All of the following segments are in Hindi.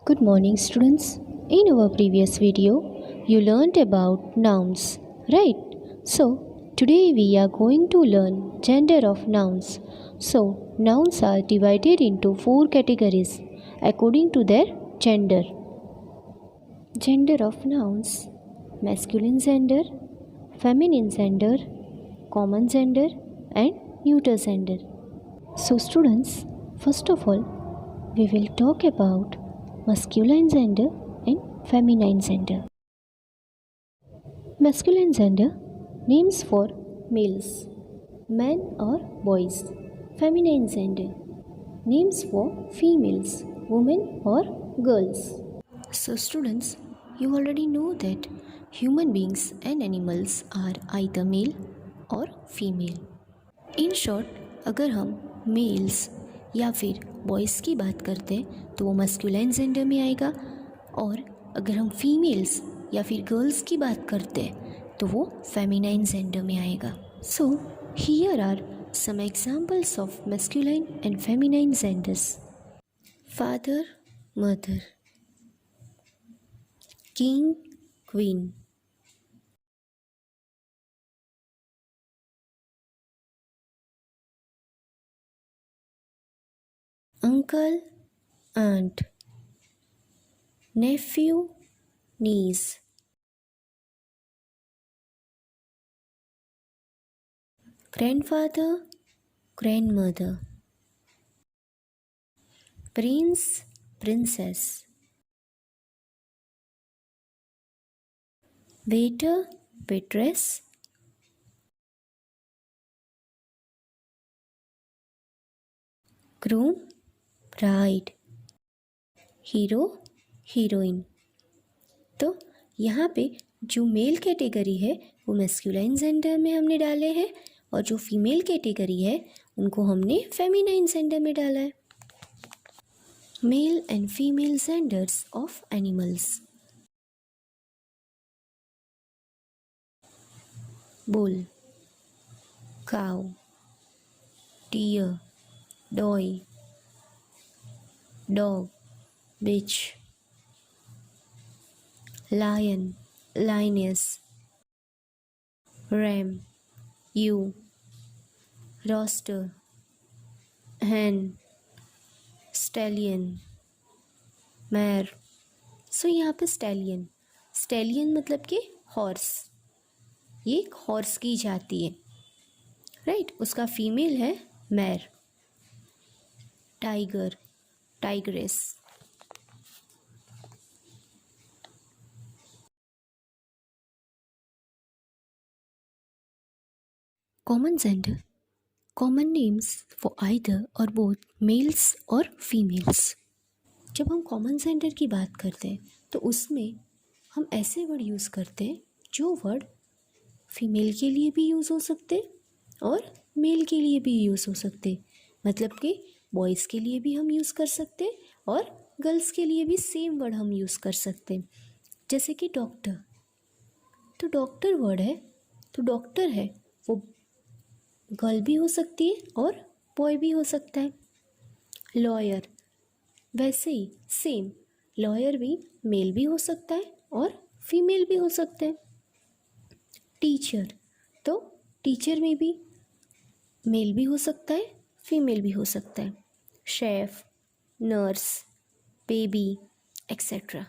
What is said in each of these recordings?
Good morning, students. In our previous video, you learned about nouns, right? So, today we are going to learn gender of nouns. So, nouns are divided into four categories according to their gender. Gender of nouns: masculine gender, feminine gender, common gender, and neuter gender. So, students, first of all, we will talk about masculine gender and feminine gender. Masculine gender, names for males, men or boys. Feminine gender, names for females, women or girls. So students, you already know that human beings and animals are either male or female. In short, अगर हम मेल्स या फिर बॉयज़ की बात करते हैं तो वो मस्कुलाइन जेंडर में आएगा, और अगर हम फीमेल्स या फिर गर्ल्स की बात करते हैं तो वो फेमिनाइन जेंडर में आएगा. So here are some examples of masculine and feminine genders. Father, mother, king, queen, uncle, aunt, nephew, niece, grandfather, grandmother, prince, princess, waiter, waitress, groom, bride, hero, heroine. तो यहाँ पे जो मेल कैटेगरी है वो मैस्कुलाइन जेंडर में हमने डाले हैं, और जो फीमेल कैटेगरी है उनको हमने फेमिनाइन जेंडर में डाला है. Male and female genders of animals. Bull, cow, deer, doe, dog, bitch, lion, lioness, ram, ewe, rooster, hen, stallion, mare. So यहाँ पे स्टैलियन मतलब कि हॉर्स, ये एक हॉर्स की जाति है, राइट. उसका फीमेल है mare. Tiger, tigress. Common gender, common names for either और बोथ मेल्स और फीमेल्स. जब हम कॉमन जेंडर की बात करते हैं तो उसमें हम ऐसे वर्ड यूज़ करते हैं जो वर्ड फीमेल के लिए भी यूज़ हो सकते और मेल के लिए भी यूज़ हो सकते. मतलब कि बॉयज़ के लिए भी हम यूज़ कर सकते और गर्ल्स के लिए भी सेम वर्ड हम यूज़ कर सकते. जैसे कि डॉक्टर, तो डॉक्टर वर्ड है तो डॉक्टर है वो गर्ल भी हो सकती है और बॉय भी हो सकता है. लॉयर, वैसे ही सेम, लॉयर भी मेल भी हो सकता है और फीमेल भी हो सकता है. टीचर, तो टीचर में भी मेल भी हो सकता है, फीमेल भी हो सकता है. Chef, nurse, baby, etcetera.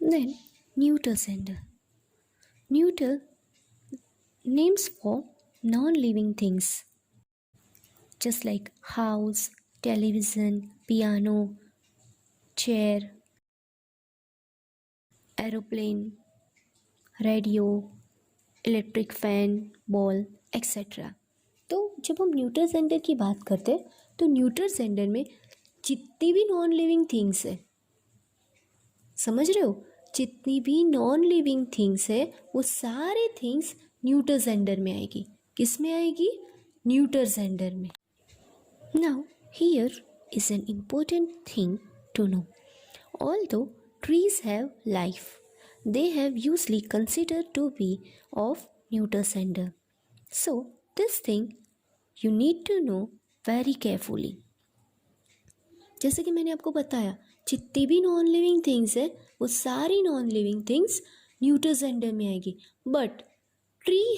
Then neuter gender. Neuter, names for non-living things, just like house, television, piano, chair, aeroplane, radio, electric fan, ball, etcetera. तो जब हम न्यूटर जेंडर की बात करते हैं तो न्यूटर जेंडर में जितनी भी नॉन लिविंग थिंग्स है, समझ रहे हो, जितनी भी नॉन लिविंग थिंग्स है वो सारे थिंग्स न्यूटर जेंडर में आएगी. किस में आएगी? न्यूटर जेंडर में. Now here is an important thing to know. Although trees have life, they have usually considered to be of neuter gender. So this thing you need to know very carefully. जैसे कि मैंने आपको बताया, जितनी भी नॉन लिविंग थिंग्स है वो सारी non living things neuter gender में आएगी. बट ट्री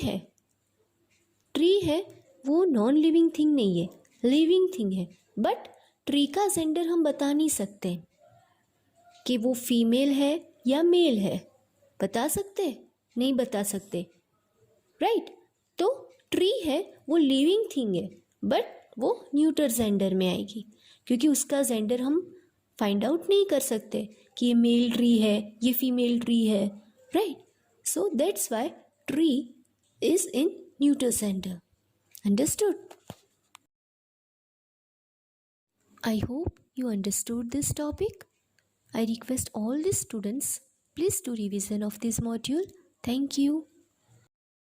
है वो नॉन लिविंग थिंग नहीं है, लिविंग थिंग है. बट ट्री का जेंडर हम बता नहीं सकते कि वो फीमेल है या मेल है. बता सकते? नहीं बता सकते, राइट? तो ट्री है वो लिविंग थिंग है, बट वो न्यूटर जेंडर में आएगी क्योंकि उसका जेंडर हम फाइंड आउट नहीं कर सकते कि ये मेल ट्री है, ये फीमेल ट्री है, right? So that's why tree is in neuter gender. Understood? I hope you understood this topic. I request all the students, please do revision of this module. Thank you.